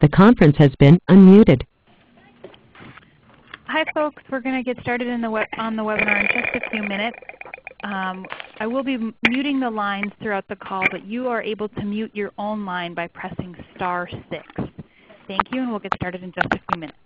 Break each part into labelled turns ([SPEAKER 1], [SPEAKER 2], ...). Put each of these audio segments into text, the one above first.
[SPEAKER 1] The conference has been unmuted.
[SPEAKER 2] Hi folks, we're going to get started on the webinar in just a few minutes. I will be muting the lines throughout the call, but you are able to mute your own line by pressing *6. Thank you, and we'll get started in just a few minutes.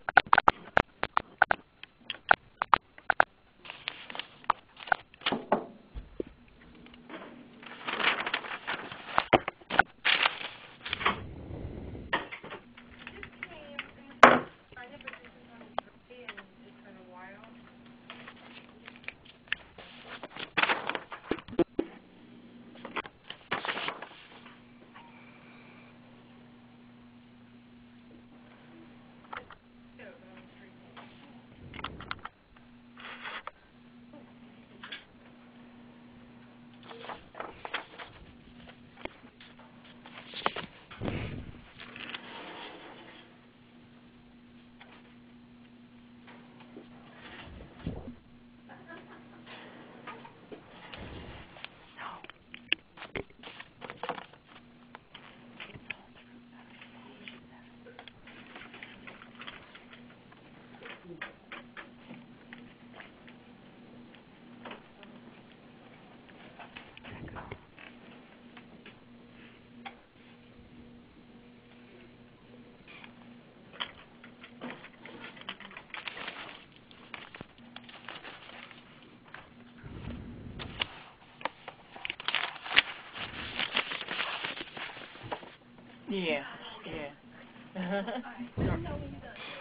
[SPEAKER 3] Yeah.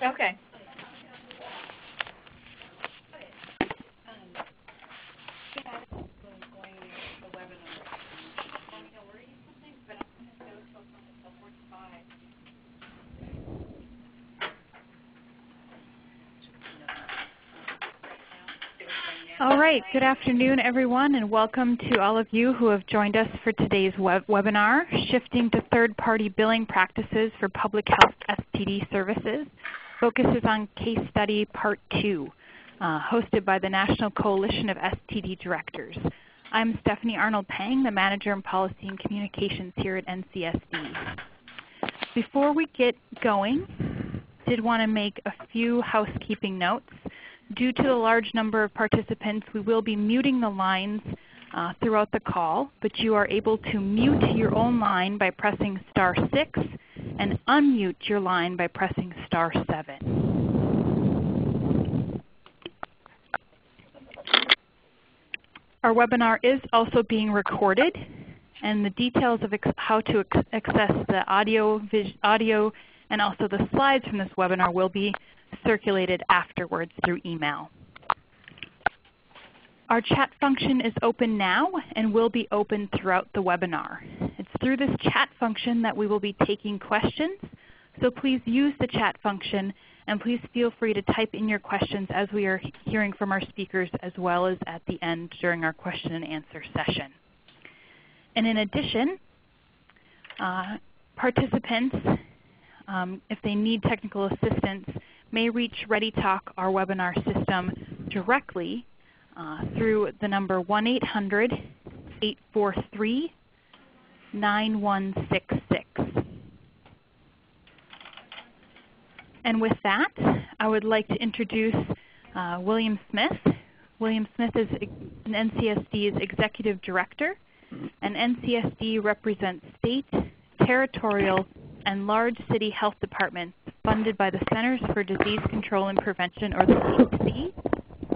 [SPEAKER 3] Okay.
[SPEAKER 2] All right, good afternoon everyone, and welcome to all of you who have joined us for today's webinar, Shifting to Third-Party Billing Practices for Public Health STD Services, focuses on Case Study Part 2, hosted by the National Coalition of STD Directors. I'm Stephanie Arnold-Pang, the Manager in Policy and Communications here at NCSD. Before we get going, I did want to make a few housekeeping notes. Due to the large number of participants, we will be muting the lines throughout the call, but you are able to mute your own line by pressing *6 and unmute your line by pressing *7. Our webinar is also being recorded, and the details of how to access the audio and also the slides from this webinar will be circulated afterwards through email. Our chat function is open now and will be open throughout the webinar. It's through this chat function that we will be taking questions, so please use the chat function and please feel free to type in your questions as we are hearing from our speakers, as well as at the end during our question and answer session. And in addition, participants, if they need technical assistance, may reach ReadyTalk, our webinar system, directly through the number 1-800-843-9166. And with that, I would like to introduce William Smith. William Smith is NCSD's Executive Director, and NCSD represents state, territorial, and large city health departments funded by the Centers for Disease Control and Prevention, or the CDC,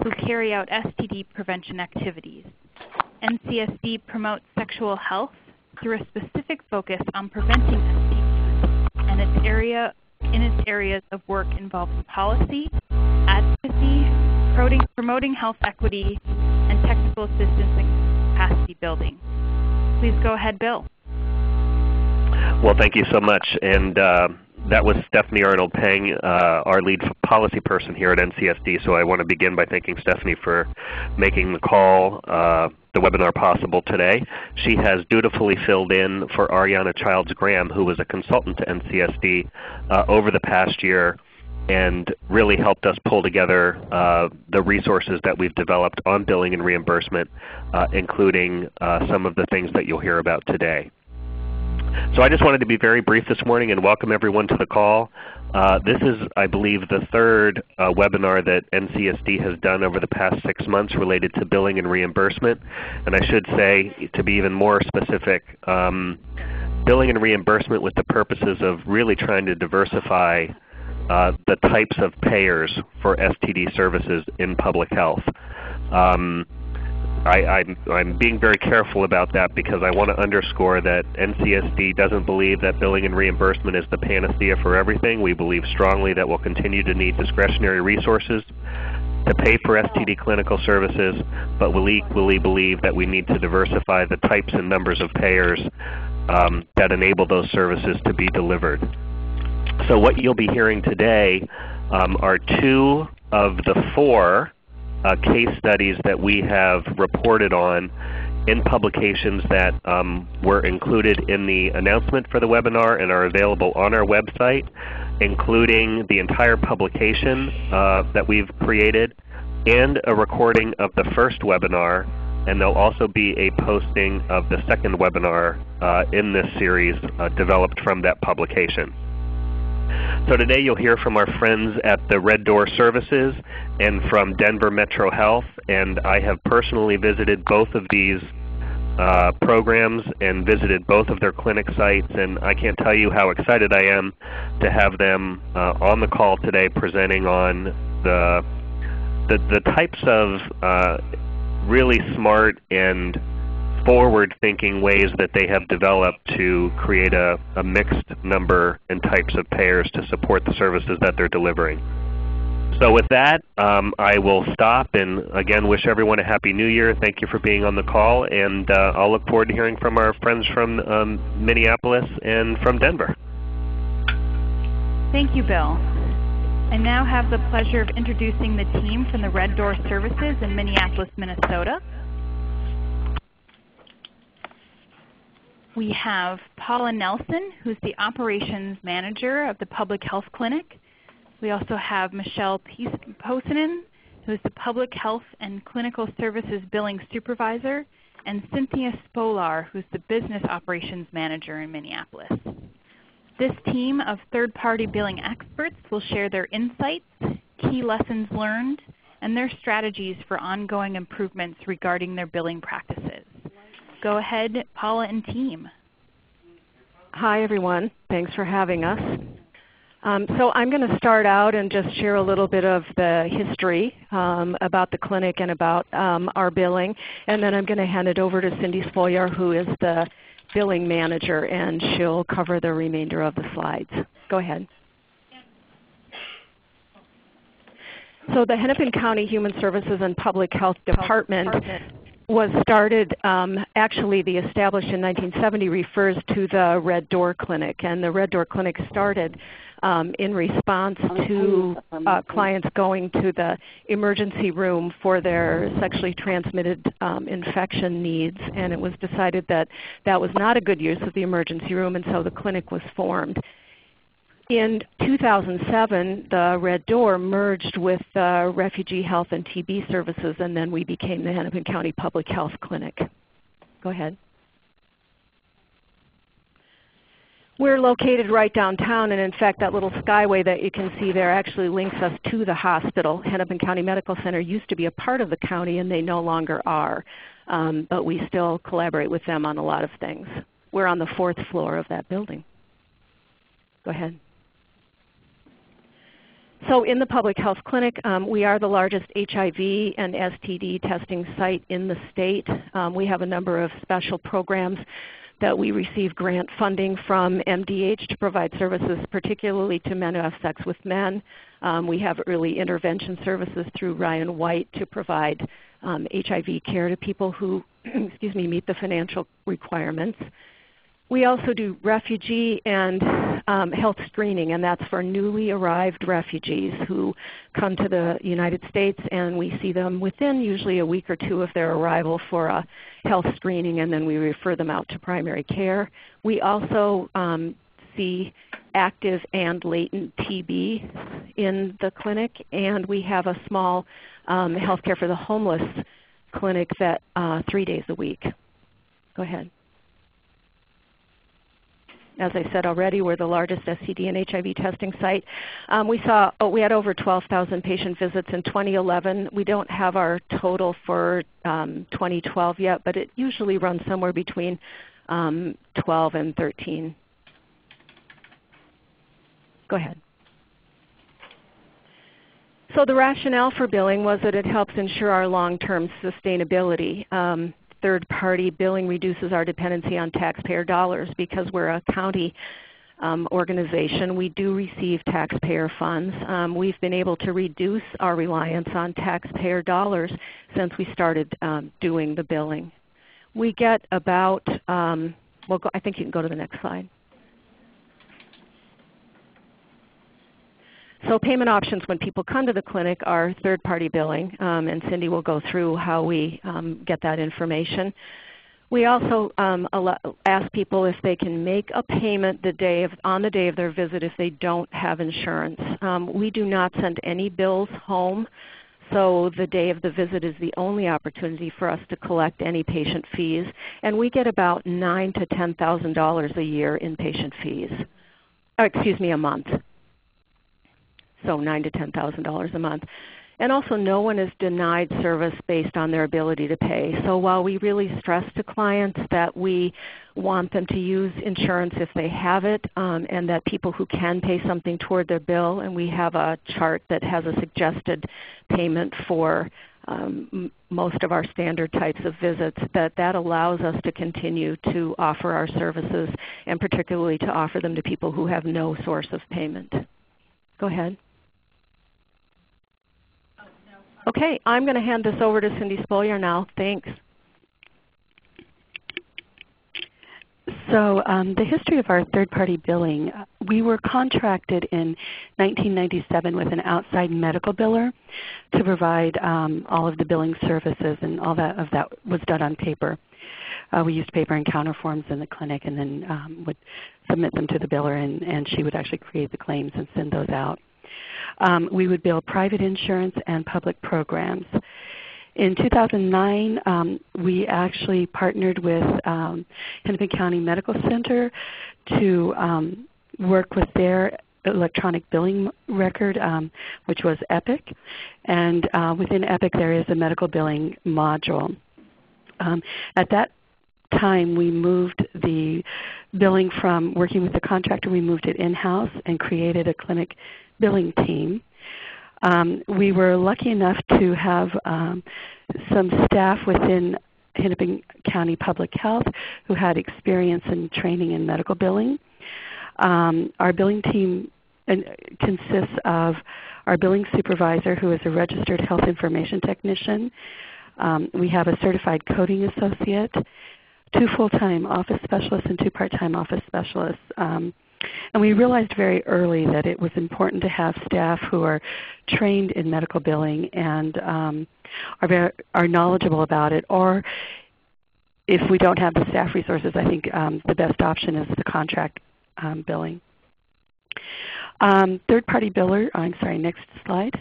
[SPEAKER 2] who carry out STD prevention activities. NCSD promotes sexual health through a specific focus on preventing STDs, and its areas of work involving policy, advocacy, promoting health equity, and technical assistance and capacity building. Please go ahead, Bill.
[SPEAKER 4] Well, thank you so much. And that was Stephanie Arnold-Pang, our lead policy person here at NCSD. So I want to begin by thanking Stephanie for making the call, the webinar possible today. She has dutifully filled in for Ariana Childs-Graham, who was a consultant to NCSD over the past year and really helped us pull together the resources that we've developed on billing and reimbursement, including some of the things that you'll hear about today. So I just wanted to be very brief this morning and welcome everyone to the call. This is, I believe, the third webinar that NCSD has done over the past 6 months related to billing and reimbursement. And I should say, to be even more specific, billing and reimbursement with the purposes of really trying to diversify the types of payers for STD services in public health. I'm being very careful about that because I want to underscore that NCSD doesn't believe that billing and reimbursement is the panacea for everything. We believe strongly that we'll continue to need discretionary resources to pay for STD clinical services, but we equally believe that we need to diversify the types and numbers of payers that enable those services to be delivered. So what you'll be hearing today are 2 of the 4 case studies that we have reported on in publications that were included in the announcement for the webinar and are available on our website, including the entire publication that we've created and a recording of the first webinar, and there'll also be a posting of the second webinar in this series developed from that publication. So today you'll hear from our friends at the Red Door Services and from Denver Metro Health, and I have personally visited both of these programs and visited both of their clinic sites, and I can't tell you how excited I am to have them on the call today presenting on the types of really smart and forward-thinking ways that they have developed to create a mixed number and types of payers to support the services that they're delivering. So with that, I will stop and again wish everyone a Happy New Year. Thank you for being on the call, and I'll look forward to hearing from our friends from Minneapolis and from Denver.
[SPEAKER 2] Thank you, Bill. I now have the pleasure of introducing the team from the Red Door Services in Minneapolis, Minnesota. We have Paula Nelson, who's the Operations Manager of the Public Health Clinic. We also have Michelle Pesonen, who's the Public Health and Clinical Services Billing Supervisor, and Cynthia Spolyar, who's the Business Operations Manager in Minneapolis. This team of third-party billing experts will share their insights, key lessons learned, and their strategies for ongoing improvements regarding their billing practices. Go ahead, Paula and team.
[SPEAKER 1] Hi, everyone. Thanks for having us. So I'm going to start out and just share a little bit of the history about the clinic and about our billing, and then I'm going to hand it over to Cindy Spolyar, who is the billing manager, and she'll cover the remainder of the slides. Go ahead. So the Hennepin County Human Services and Public Health Department was started, actually the established in 1970 refers to the Red Door Clinic, and the Red Door Clinic started in response to clients going to the emergency room for their sexually transmitted infection needs, and it was decided that that was not a good use of the emergency room, and so the clinic was formed. In 2007, the Red Door merged with Refugee Health and TB Services, and then we became the Hennepin County Public Health Clinic. Go ahead. We're located right downtown, and in fact that little skyway that you can see there actually links us to the hospital. Hennepin County Medical Center used to be a part of the county, and they no longer are, but we still collaborate with them on a lot of things. We're on the 4th floor of that building. Go ahead. So in the Public Health Clinic, we are the largest HIV and STD testing site in the state. We have a number of special programs that we receive grant funding from MDH to provide services particularly to men who have sex with men. We have early intervention services through Ryan White to provide HIV care to people who meet the financial requirements. We also do refugee and health screening, and that's for newly arrived refugees who come to the United States, and we see them within usually a week or 2 of their arrival for a health screening, and then we refer them out to primary care. We also see active and latent TB in the clinic, and we have a small health care for the homeless clinic that 3 days a week. Go ahead. As I said already, we're the largest STD and HIV testing site. We had over 12,000 patient visits in 2011. We don't have our total for 2012 yet, but it usually runs somewhere between 12 and 13. Go ahead. So the rationale for billing was that it helps ensure our long-term sustainability. Third-party billing reduces our dependency on taxpayer dollars. Because we're a county organization, we do receive taxpayer funds. We've been able to reduce our reliance on taxpayer dollars since we started doing the billing. We get about, I think you can go to the next slide. So payment options when people come to the clinic are third-party billing, and Cindy will go through how we get that information. We also ask people if they can make a payment on the day of their visit if they don't have insurance. We do not send any bills home, so the day of the visit is the only opportunity for us to collect any patient fees. And we get about $9,000 to $10,000 a year in patient fees. A month. So $9,000 to $10,000 a month. And also no one is denied service based on their ability to pay. So while we really stress to clients that we want them to use insurance if they have it, and that people who can pay something toward their bill, and we have a chart that has a suggested payment for most of our standard types of visits, that allows us to continue to offer our services, and particularly to offer them to people who have no source of payment. Go ahead. Okay, I'm going to hand this over to Cindy Spolyar now. Thanks.
[SPEAKER 5] So the history of our third-party billing, we were contracted in 1997 with an outside medical biller to provide all of the billing services, and all that was done on paper. We used paper and counter forms in the clinic, and then would submit them to the biller, and she would actually create the claims and send those out. We would bill private insurance and public programs. In 2009, we actually partnered with Hennepin County Medical Center to work with their electronic billing record, which was Epic. And within Epic there is a medical billing module. At that time we moved the billing from working with the contractor, we moved it in-house and created a clinic billing team. We were lucky enough to have some staff within Hennepin County Public Health who had experience in training in medical billing. Our billing team consists of our billing supervisor, who is a registered health information technician. We have a certified coding associate, 2 full-time office specialists and 2 part-time office specialists. And we realized very early that it was important to have staff who are trained in medical billing and are knowledgeable about it. Or if we don't have the staff resources, I think the best option is the contract billing. Third-party biller, next slide.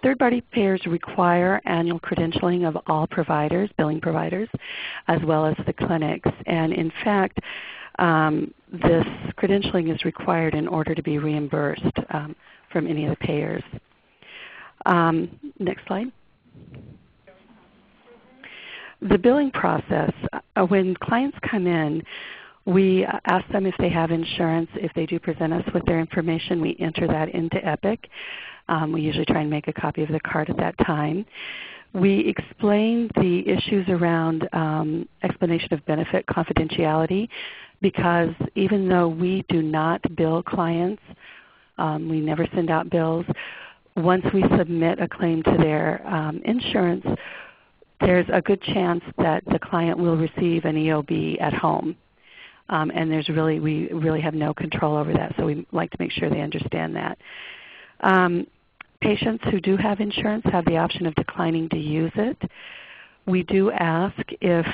[SPEAKER 5] Third-party payers require annual credentialing of all providers, billing providers, as well as the clinics. And in fact, this credentialing is required in order to be reimbursed from any of the payers. Next slide. The billing process, when clients come in, we ask them if they have insurance. If they do present us with their information, we enter that into Epic. We usually try and make a copy of the card at that time. We explain the issues around explanation of benefit confidentiality, because even though we do not bill clients, we never send out bills, once we submit a claim to their insurance, there's a good chance that the client will receive an EOB at home. And we really have no control over that, so we like to make sure they understand that. Patients who do have insurance have the option of declining to use it. We do ask if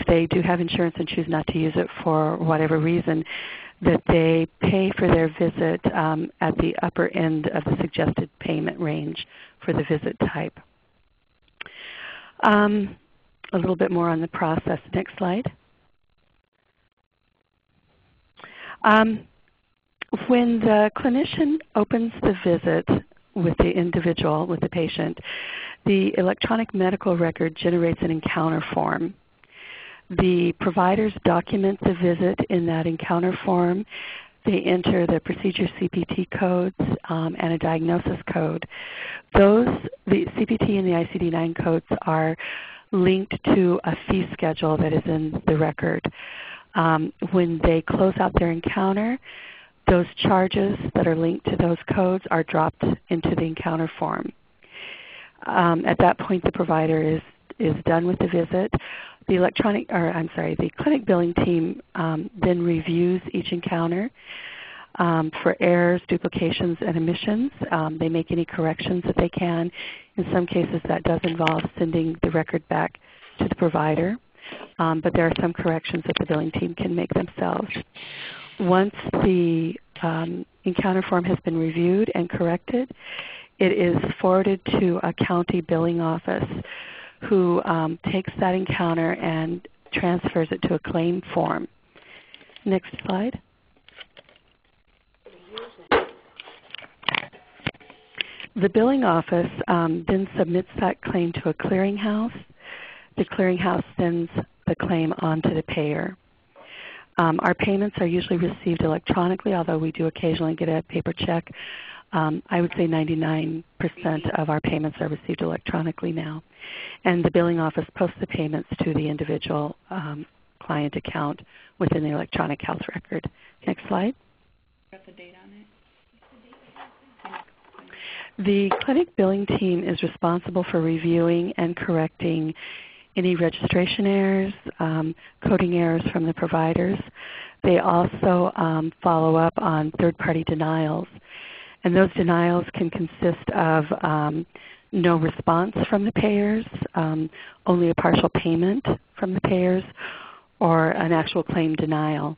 [SPEAKER 5] they do have insurance and choose not to use it for whatever reason, that they pay for their visit at the upper end of the suggested payment range for the visit type. A little bit more on the process. Next slide. When the clinician opens the visit with the individual, with the patient, the electronic medical record generates an encounter form. The providers document the visit in that encounter form. They enter the procedure CPT codes and a diagnosis code. The CPT and the ICD-9 codes are linked to a fee schedule that is in the record. When they close out their encounter, those charges that are linked to those codes are dropped into the encounter form. At that point, the provider is done with the visit. The clinic billing team then reviews each encounter for errors, duplications, and omissions. They make any corrections that they can. In some cases, that does involve sending the record back to the provider, but there are some corrections that the billing team can make themselves. Once the encounter form has been reviewed and corrected, it is forwarded to a county billing office who takes that encounter and transfers it to a claim form. Next slide. The billing office then submits that claim to a clearinghouse. The clearinghouse sends the claim on to the payer. Our payments are usually received electronically, although we do occasionally get a paper check. I would say 99% of our payments are received electronically now. And the billing office posts the payments to the individual client account within the electronic health record. Next slide.
[SPEAKER 2] Got the date on it?
[SPEAKER 5] The clinic billing team is responsible for reviewing and correcting any registration errors, coding errors from the providers. They also follow up on third-party denials. And those denials can consist of no response from the payers, only a partial payment from the payers, or an actual claim denial.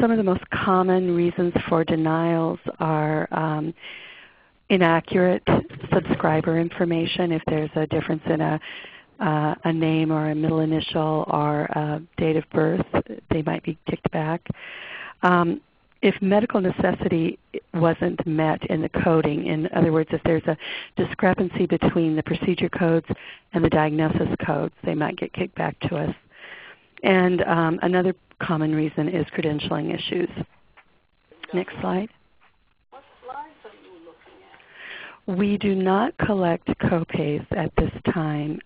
[SPEAKER 5] Some of the most common reasons for denials are inaccurate subscriber information. If there's a difference in a name or a middle initial or a date of birth, they might be kicked back. If medical necessity wasn't met in the coding, in other words, if there's a discrepancy between the procedure codes and the diagnosis codes, they might get kicked back to us. And another common reason is credentialing issues. Next slide.
[SPEAKER 6] What slides are you looking at?
[SPEAKER 5] We do not collect copays at this time,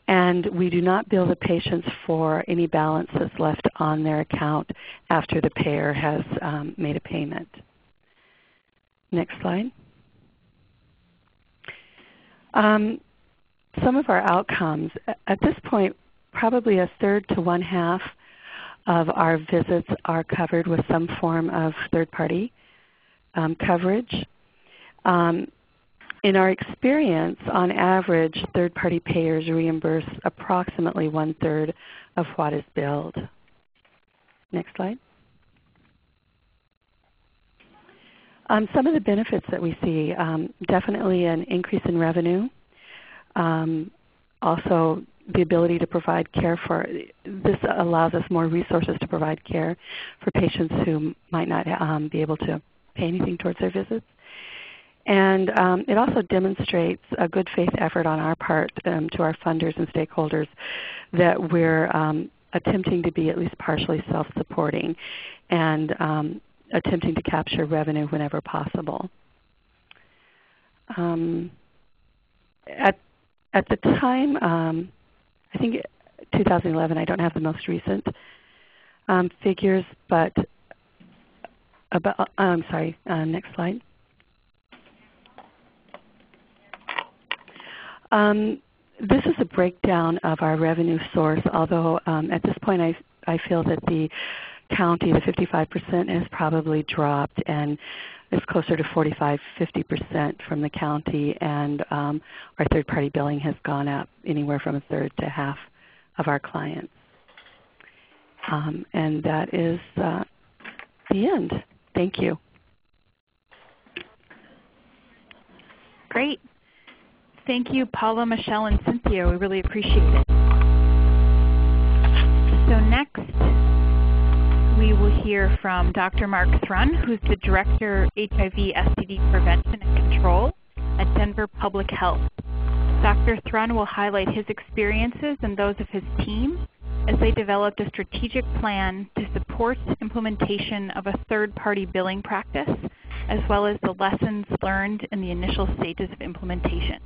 [SPEAKER 5] and we do not bill the patients for any balance that's left on their account after the payer has made a payment. Next slide. Some of our outcomes. At this point, probably a third to one-half of our visits are covered with some form of third-party coverage. In our experience, on average, third-party payers reimburse approximately 1/3 of what is billed. Next slide. Some of the benefits that we see, definitely an increase in revenue. Also, the ability to provide care for, this allows us more resources to provide care for patients who might not be able to pay anything towards their visits. And it also demonstrates a good faith effort on our part to our funders and stakeholders that we're attempting to be at least partially self-supporting and attempting to capture revenue whenever possible. At the time, I think 2011, I don't have the most recent figures, but about, I'm sorry, next slide. This is a breakdown of our revenue source, although at this point I feel that the county, the 55%, has probably dropped and is closer to 45–50% from the county, and our third-party billing has gone up anywhere from a third to half of our clients. And that is the end. Thank you.
[SPEAKER 2] Great. Thank you, Paula, Michelle, and Cynthia. We really appreciate it. So next, we will hear from Dr. Mark Thrun, who's the Director HIV STD Prevention and Control at Denver Public Health. Dr. Thrun will highlight his experiences and those of his team as they developed a strategic plan to support implementation of a third-party billing practice, as well as the lessons learned in the initial stages of implementation.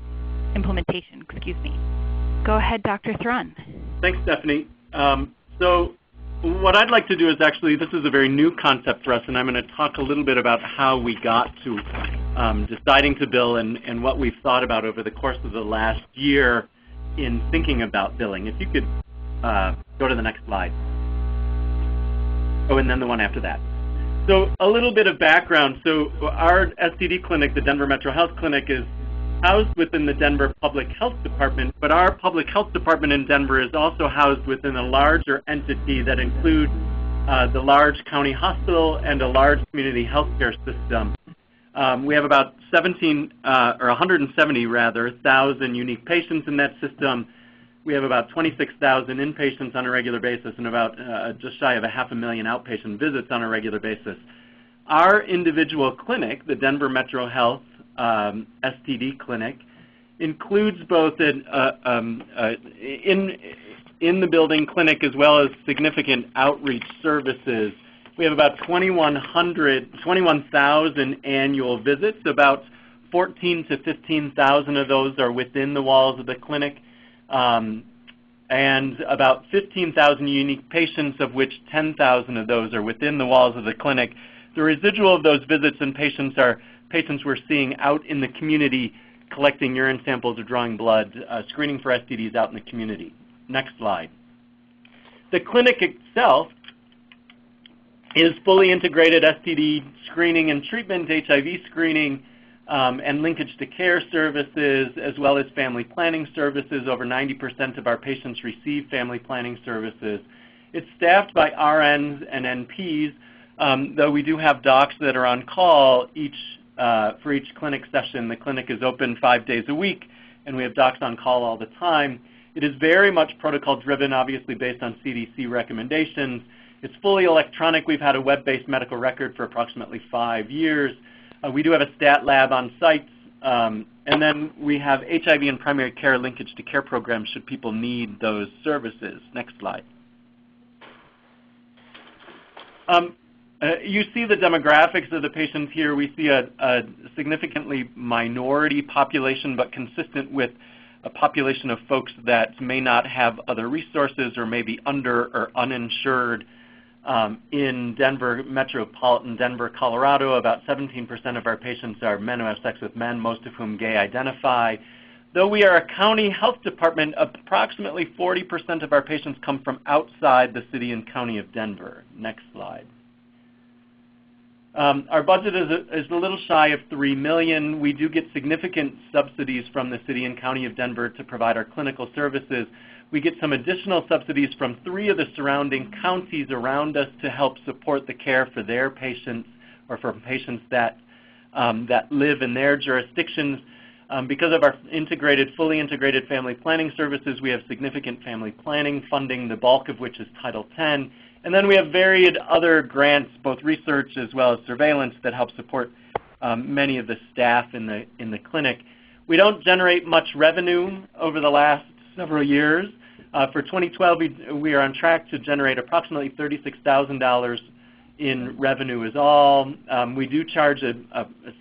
[SPEAKER 2] Go ahead, Dr. Thrun.
[SPEAKER 7] Thanks, Stephanie. So what I'd like to do is actually, this is a very new concept for us, and I'm going to talk a little bit about how we got to deciding to bill and what we've thought about over the course of the last year in thinking about billing. If you could go to the next slide. Oh, and then the one after that. So a little bit of background. So our STD clinic, the Denver Metro Health Clinic, is housed within the Denver Public Health Department, but our Public Health Department in Denver is also housed within a larger entity that includes the large county hospital and a large community healthcare system. We have about 170,000 unique patients in that system. We have about 26,000 inpatients on a regular basis and about just shy of 500,000 outpatient visits on a regular basis. Our individual clinic, the Denver Metro Health STD Clinic, includes both in the building clinic as well as significant outreach services. We have about 21,000 annual visits. About 14 to 15,000 of those are within the walls of the clinic, and about 15,000 unique patients, of which 10,000 of those are within the walls of the clinic. The residual of those visits and patients are patients we're seeing out in the community, collecting urine samples or drawing blood, screening for STDs out in the community. Next slide. The clinic itself is fully integrated STD screening and treatment, HIV screening, and linkage to care services, as well as family planning services. Over 90% of our patients receive family planning services. It's staffed by RNs and NPs, though we do have docs that are on call for each clinic session. The clinic is open 5 days a week, and we have docs on call all the time. It is very much protocol-driven, obviously based on CDC recommendations. It's fully electronic. We've had a web-based medical record for approximately 5 years. We do have a stat lab on site, and then we have HIV and primary care linkage to care programs should people need those services. Next slide. You see the demographics of the patients here. We see a significantly minority population, but consistent with a population of folks that may not have other resources or may be under or uninsured. In Denver, metropolitan Denver, Colorado, about 17% of our patients are men who have sex with men, most of whom gay identify. Though we are a county health department, approximately 40% of our patients come from outside the city and county of Denver. Next slide. Our budget is a little shy of $3 million. We do get significant subsidies from the city and county of Denver to provide our clinical services. We get some additional subsidies from 3 of the surrounding counties around us to help support the care for their patients or for patients that live in their jurisdictions. Because of our fully integrated family planning services, we have significant family planning funding, the bulk of which is Title X. And then we have varied other grants, both research as well as surveillance, that help support many of the staff in the clinic. We don't generate much revenue over the last several years. For 2012, we are on track to generate approximately $36,000 in revenue is all. We do charge a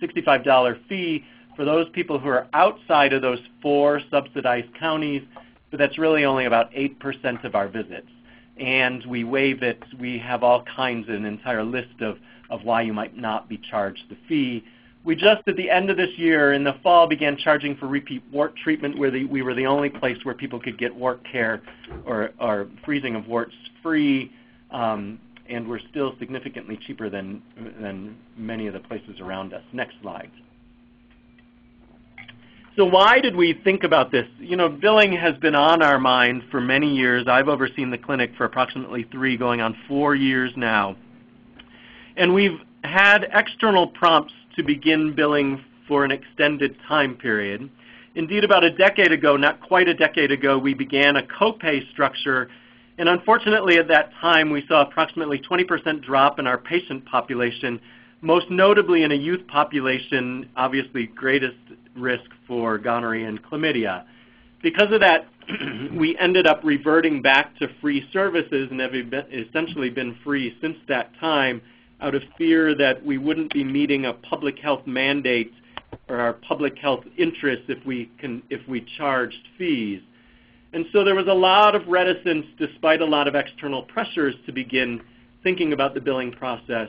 [SPEAKER 7] $65 fee for those people who are outside of those 4 subsidized counties, but that's really only about 8% of our visits. And we waive it. We have all kinds, an entire list of why you might not be charged the fee. We just, at the end of this year, in the fall, began charging for repeat wart treatment, where we were the only place where people could get wart care or freezing of warts free, and we're still significantly cheaper than many of the places around us. Next slide. So why did we think about this? You know, billing has been on our mind for many years. I've overseen the clinic for approximately 3, going on 4 years now. And we've had external prompts to begin billing for an extended time period. Indeed, about a decade ago, not quite a decade ago, we began a copay structure And unfortunately at that time we saw approximately 20% drop in our patient population, most notably in a youth population, obviously greatest risk for gonorrhea and chlamydia. Because of that, we ended up reverting back to free services and have essentially been free since that time out of fear that we wouldn't be meeting a public health mandate or our public health interests if we charged fees. And so there was a lot of reticence, despite a lot of external pressures, to begin thinking about the billing process.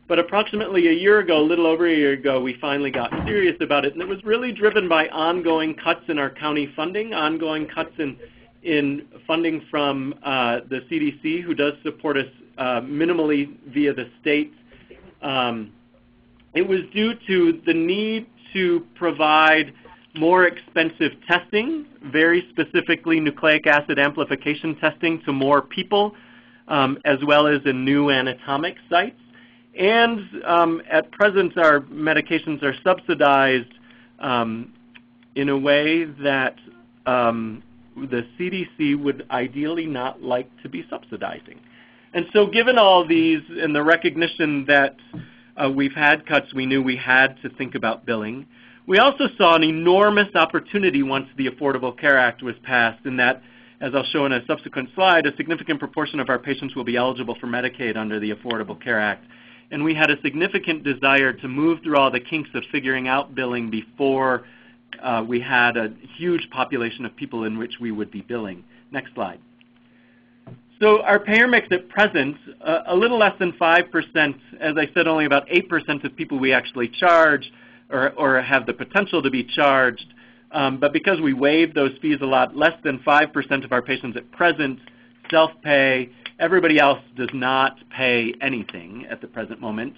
[SPEAKER 7] But approximately a year ago, a little over a year ago, we finally got serious about it, and it was really driven by ongoing cuts in our county funding, ongoing cuts in funding from the CDC, who does support us minimally via the state. It was due to the need to provide more expensive testing, very specifically nucleic acid amplification testing to more people, as well as in new anatomic sites. And at present, our medications are subsidized in a way that the CDC would ideally not like to be subsidizing. And so given all these and the recognition that we've had cuts, we knew we had to think about billing. We also saw an enormous opportunity once the Affordable Care Act was passed, in that, as I'll show in a subsequent slide, a significant proportion of our patients will be eligible for Medicaid under the Affordable Care Act. And we had a significant desire to move through all the kinks of figuring out billing before we had a huge population of people in which we would be billing. Next slide. So our payer mix at present, a little less than 5%, as I said, only about 8% of people we actually charge or have the potential to be charged. But because we waive those fees a lot, less than 5% of our patients at present self-pay. Everybody else does not pay anything at the present moment.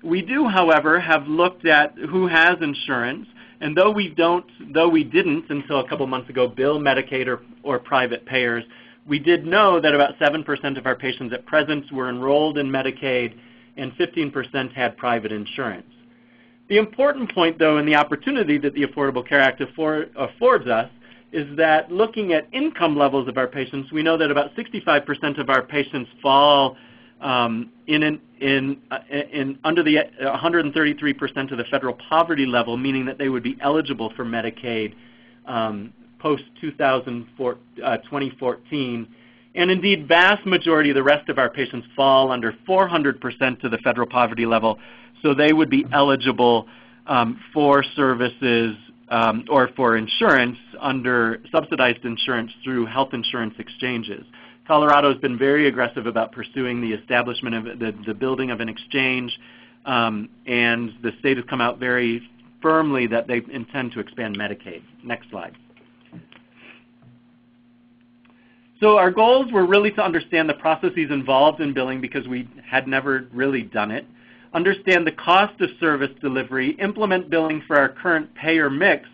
[SPEAKER 7] We do, however, have looked at who has insurance, and though we didn't until a couple months ago bill Medicaid or private payers, we did know that about 7% of our patients at present were enrolled in Medicaid and 15% had private insurance. The important point, though, and the opportunity that the Affordable Care Act affords us is that looking at income levels of our patients, we know that about 65% of our patients fall under the 133% of the federal poverty level, meaning that they would be eligible for Medicaid post-2014. And indeed, vast majority of the rest of our patients fall under 400% of the federal poverty level, so they would be eligible for services or for insurance under subsidized insurance through health insurance exchanges. Colorado has been very aggressive about pursuing the establishment of the building of an exchange, and the state has come out very firmly that they intend to expand Medicaid. Next slide. So our goals were really to understand the processes involved in billing because we had never really done it, understand the cost of service delivery, implement billing for our current payer mix,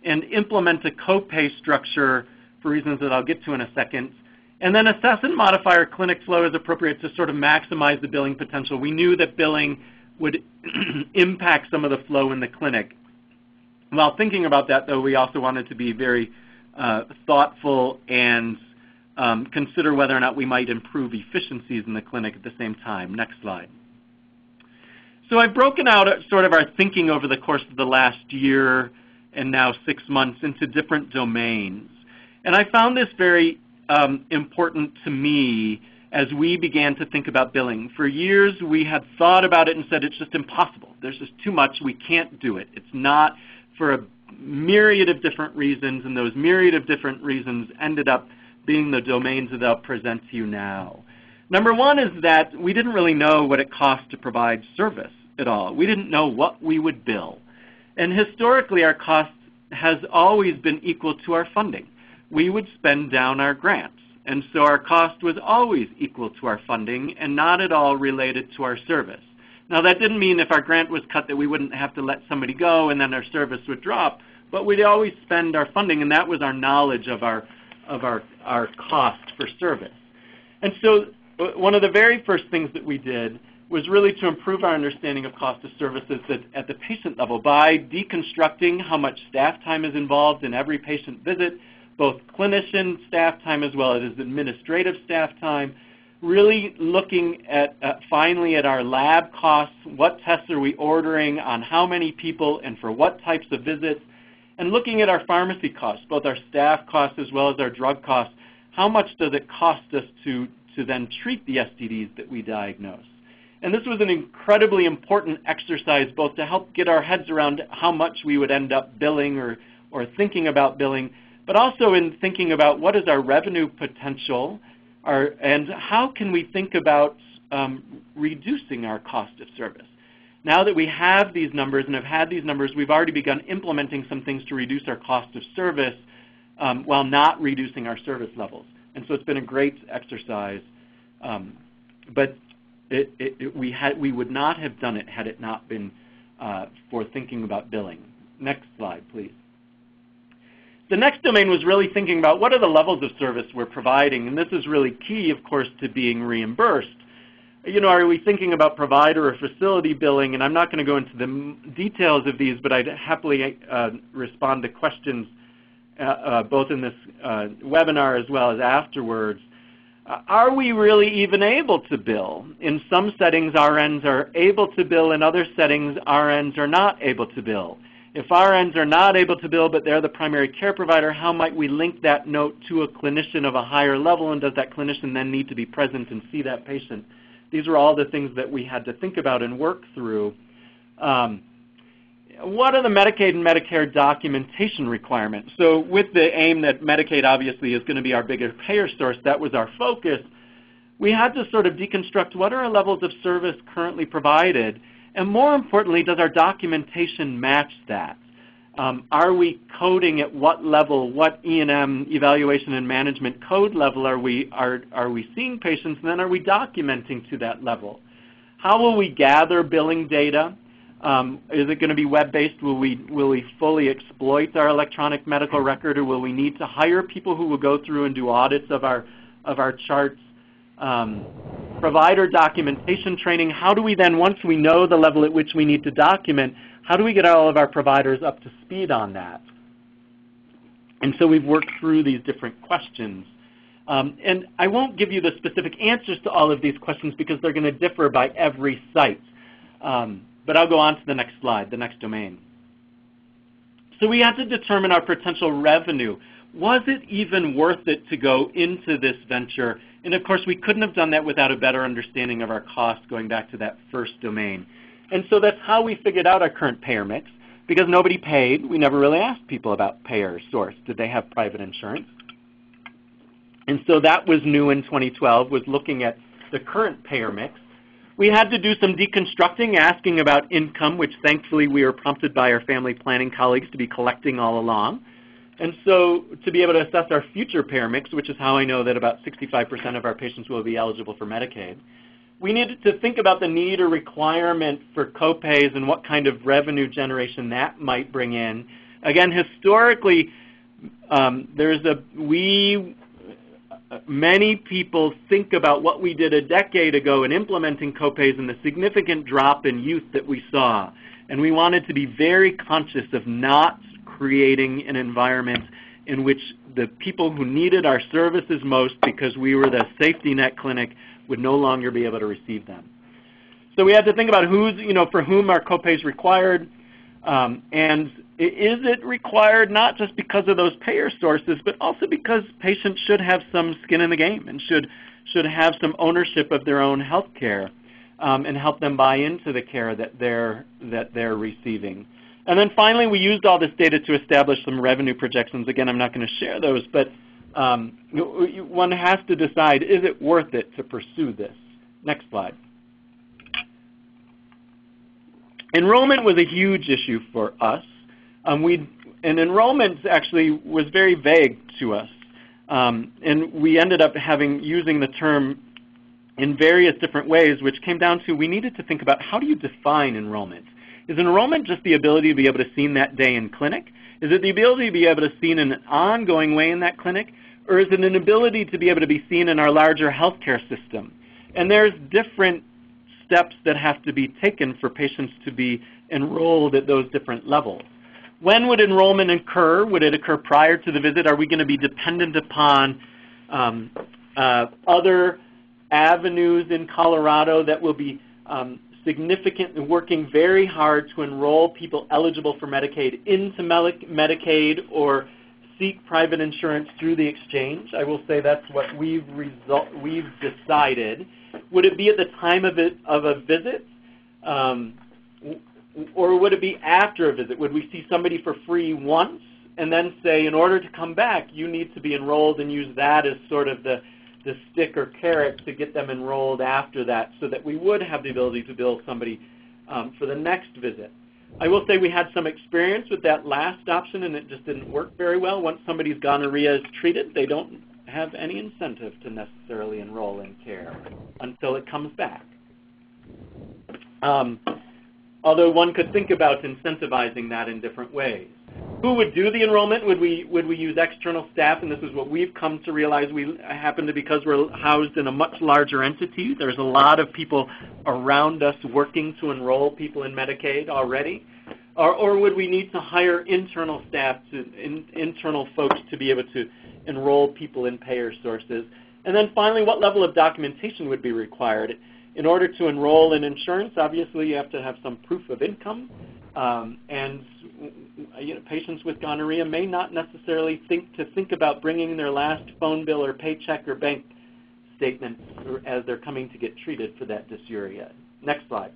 [SPEAKER 7] and implement a copay structure for reasons that I'll get to in a second, and then assess and modify our clinic flow as appropriate to sort of maximize the billing potential. We knew that billing would impact some of the flow in the clinic. While thinking about that, though, we also wanted to be very thoughtful and consider whether or not we might improve efficiencies in the clinic at the same time. Next slide. So I've broken out sort of our thinking over the course of the last year and now 6 months into different domains. And I found this very important to me as we began to think about billing. For years we had thought about it and said it's just impossible. There's just too much. We can't do it. It's not, for a myriad of different reasons, and those myriad of different reasons ended up being the domains that I'll present to you now. Number one is that we didn't really know what it cost to provide service at all. We didn't know what we would bill. And historically, our cost has always been equal to our funding. We would spend down our grants. And so our cost was always equal to our funding and not at all related to our service. Now, that didn't mean if our grant was cut that we wouldn't have to let somebody go and then our service would drop, but we'd always spend our funding, and that was our knowledge of our cost for service. And so one of the very first things that we did was really to improve our understanding of cost of services at the patient level by deconstructing how much staff time is involved in every patient visit, both clinician staff time as well as administrative staff time, really looking at finally at our lab costs, what tests are we ordering, on how many people, and for what types of visits, and looking at our pharmacy costs, both our staff costs as well as our drug costs. How much does it cost us to then treat the STDs that we diagnose? And this was an incredibly important exercise both to help get our heads around how much we would end up billing or thinking about billing, but also in thinking about what is our revenue potential and how can we think about reducing our cost of service. Now that we have these numbers and have had these numbers, we've already begun implementing some things to reduce our cost of service while not reducing our service levels. And so it's been a great exercise, but we would not have done it had it not been for thinking about billing. Next slide, please. The next domain was really thinking about what are the levels of service we're providing, and this is really key, of course, to being reimbursed. You know, are we thinking about provider or facility billing? And I'm not going to go into the details of these, but I'd happily respond to questions both in this webinar as well as afterwards. Are we really even able to bill? In some settings, RNs are able to bill. In other settings, RNs are not able to bill. If RNs are not able to bill, but they're the primary care provider, how might we link that note to a clinician of a higher level, and does that clinician then need to be present and see that patient? These are all the things that we had to think about and work through. What are the Medicaid and Medicare documentation requirements? So with the aim that Medicaid obviously is going to be our biggest payer source, that was our focus, we had to sort of deconstruct what are our levels of service currently provided, and more importantly, does our documentation match that? Are we coding at what level, what E&M, evaluation and management code level are we seeing patients, and then are we documenting to that level? How will we gather billing data? Is it going to be web-based? Will we fully exploit our electronic medical record, or will we need to hire people who will go through and do audits of our charts? Provider documentation training. How do we then, once we know the level at which we need to document, how do we get all of our providers up to speed on that? And so we've worked through these different questions. And I won't give you the specific answers to all of these questions because they're going to differ by every site. But I'll go on to the next slide, the next domain. So we had to determine our potential revenue. Was it even worth it to go into this venture? And of course, we couldn't have done that without a better understanding of our costs, going back to that first domain. And so that's how we figured out our current payer mix. Because nobody paid, we never really asked people about payer source. Did they have private insurance? And so that was new in 2012, was looking at the current payer mix. We had to do some deconstructing, asking about income, which thankfully we were prompted by our family planning colleagues to be collecting all along. And so to be able to assess our future payer mix, which is how I know that about 65% of our patients will be eligible for Medicaid, we needed to think about the need or requirement for copays and what kind of revenue generation that might bring in. Again, historically, many people think about what we did a decade ago in implementing copays and the significant drop in youth that we saw. And we wanted to be very conscious of not creating an environment in which the people who needed our services most, because we were the safety net clinic, would no longer be able to receive them. So we had to think about for whom are copays required, and is it required not just because of those payer sources, but also because patients should have some skin in the game and should have some ownership of their own health care and help them buy into the care that they're receiving. And then finally, we used all this data to establish some revenue projections. Again, I'm not going to share those, but one has to decide, is it worth it to pursue this? Next slide. Enrollment was a huge issue for us. And enrollment actually was very vague to us. And we ended up using the term in various different ways, which came down to we needed to think about how do you define enrollment? Is enrollment just the ability to be able to see that day in clinic? Is it the ability to be able to see in an ongoing way in that clinic? Or is it an ability to be able to be seen in our larger healthcare system? And there's different steps that have to be taken for patients to be enrolled at those different levels. When would enrollment occur? Would it occur prior to the visit? Are we going to be dependent upon other avenues in Colorado that will be working very hard to enroll people eligible for Medicaid into Medicaid or seek private insurance through the exchange? I will say that's what we've decided. Would it be at the time of a visit? Or would it be after a visit? Would we see somebody for free once and then say, in order to come back, you need to be enrolled, and use that as sort of the stick or carrot to get them enrolled after that, so that we would have the ability to bill somebody for the next visit? I will say we had some experience with that last option, and it just didn't work very well. Once somebody's gonorrhea is treated, they don't have any incentive to necessarily enroll in care until it comes back. Although one could think about incentivizing that in different ways. Who would do the enrollment? Would we use external staff? And this is what we've come to realize. We happen to, because we're housed in a much larger entity, there's a lot of people around us working to enroll people in Medicaid already. Or would we need to hire internal staff, internal folks to be able to enroll people in payer sources? And then finally, what level of documentation would be required? In order to enroll in insurance, obviously you have to have some proof of income, and patients with gonorrhea may not necessarily think about bringing their last phone bill or paycheck or bank statement as they're coming to get treated for that dysuria. Next slide.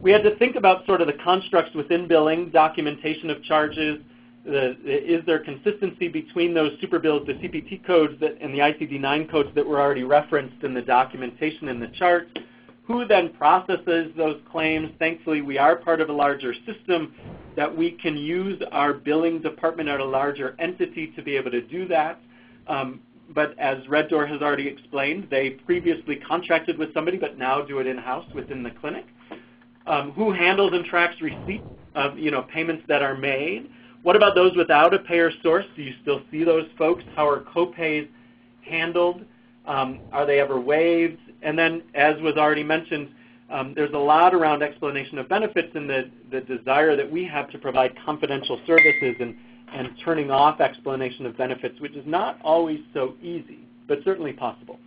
[SPEAKER 7] We had to think about sort of the constructs within billing, documentation of charges. Is there consistency between those super bills, the CPT codes and the ICD-9 codes that were already referenced in the documentation in the chart? Who then processes those claims? Thankfully, we are part of a larger system that we can use our billing department at a larger entity to be able to do that. But as Red Door has already explained, they previously contracted with somebody but now do it in-house within the clinic. Who handles and tracks receipts of payments that are made? What about those without a payer source? Do you still see those folks? How are copays handled? Are they ever waived? And then, as was already mentioned, there's a lot around explanation of benefits and the desire that we have to provide confidential services and turning off explanation of benefits, which is not always so easy, but certainly possible.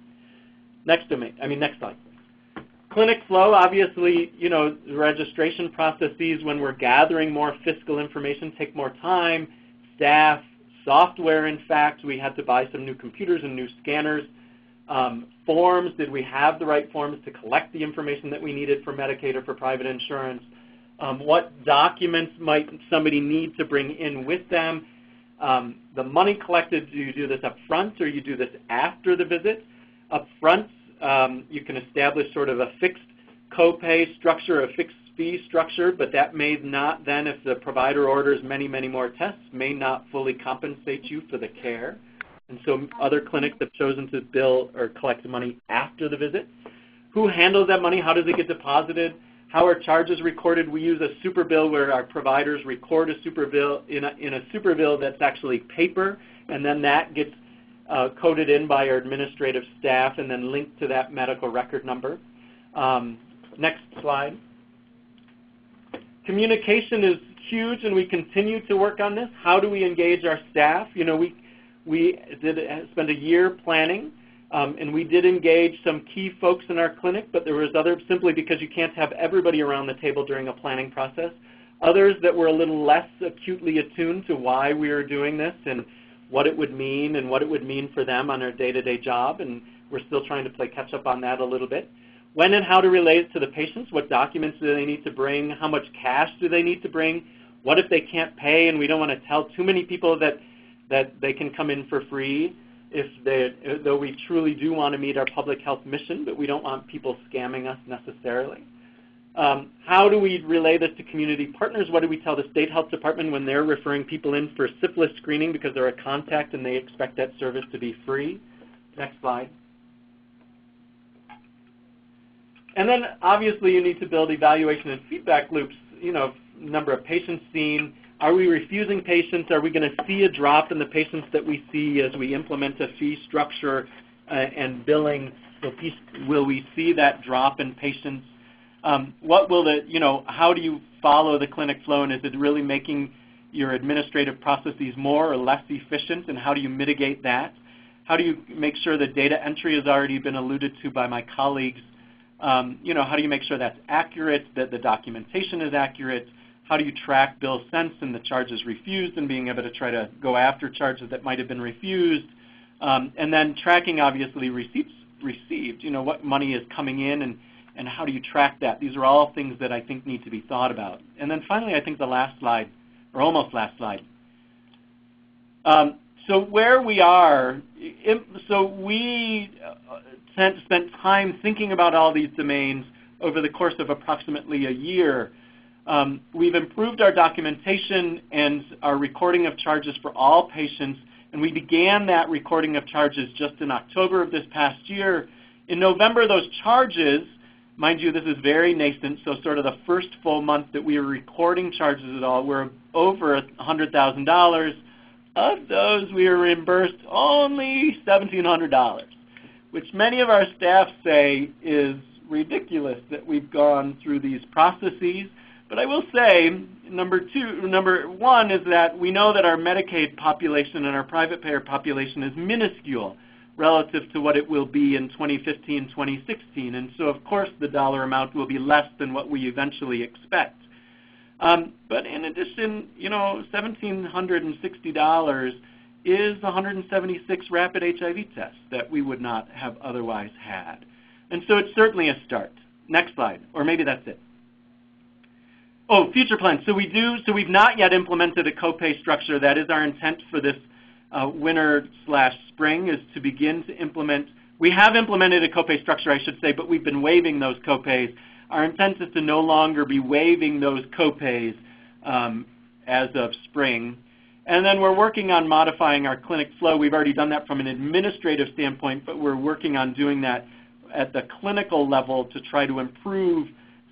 [SPEAKER 7] Next slide. Clinic flow, obviously, the registration processes when we're gathering more fiscal information take more time. Staff, software, in fact, we had to buy some new computers and new scanners. Forms, did we have the right forms to collect the information that we needed for Medicaid or for private insurance? What documents might somebody need to bring in with them? The money collected, do you do this up front or you do this after the visit? Up front, you can establish sort of a fixed copay structure, a fixed fee structure, but that may not then, if the provider orders many, many more tests, may not fully compensate you for the care. And so other clinics have chosen to bill or collect money after the visit. Who handles that money? How does it get deposited? How are charges recorded? We use a super bill where our providers record a super bill in a super bill that's actually paper, and then that gets coded in by our administrative staff and then linked to that medical record number. Next slide. Communication is huge, and we continue to work on this. How do we engage our staff? We did spend a year planning, and we did engage some key folks in our clinic, but there was others, simply because you can't have everybody around the table during a planning process. Others that were a little less acutely attuned to why we were doing this and what it would mean and what it would mean for them on their day-to-day job, and we're still trying to play catch-up on that a little bit. When and how to relay it to the patients, what documents do they need to bring, how much cash do they need to bring, what if they can't pay and we don't want to tell too many people that they can come in for free, though we truly do want to meet our public health mission, but we don't want people scamming us necessarily. How do we relay this to community partners? What do we tell the state health department when they're referring people in for syphilis screening because they're a contact and they expect that service to be free? Next slide. And then obviously you need to build evaluation and feedback loops, number of patients seen. Are we refusing patients? Are we going to see a drop in the patients that we see as we implement a fee structure and billing? Will we see that drop in patients? What will how do you follow the clinic flow, and is it really making your administrative processes more or less efficient, and how do you mitigate that? How do you make sure that data entry has already been alluded to by my colleagues? How do you make sure that's accurate, that the documentation is accurate? How do you track bills sent and the charges refused, and being able to try to go after charges that might have been refused? And then tracking, obviously, receipts received. What money is coming in, and how do you track that? These are all things that I think need to be thought about. And then finally, I think the last slide, or almost last slide. So where we are, so we spent time thinking about all these domains over the course of approximately a year. We've improved our documentation and our recording of charges for all patients, and we began that recording of charges just in October of this past year. In November, those charges, mind you, this is very nascent, so sort of the first full month that we were recording charges at all, were over $100,000. Of those, we were reimbursed only $1,700, which many of our staff say is ridiculous that we've gone through these processes. But I will say, number one is that we know that our Medicaid population and our private payer population is minuscule relative to what it will be in 2015, 2016. And so, of course, the dollar amount will be less than what we eventually expect. But in addition, $1,760 is 176 rapid HIV tests that we would not have otherwise had. And so it's certainly a start. Next slide, or maybe that's it. Oh, future plans. So we've not yet implemented a copay structure. That is our intent for this winter/spring, is to begin to implement. We have implemented a copay structure, I should say, but we've been waiving those copays. Our intent is to no longer be waiving those copays as of spring. And then we're working on modifying our clinic flow. We've already done that from an administrative standpoint, but we're working on doing that at the clinical level to try to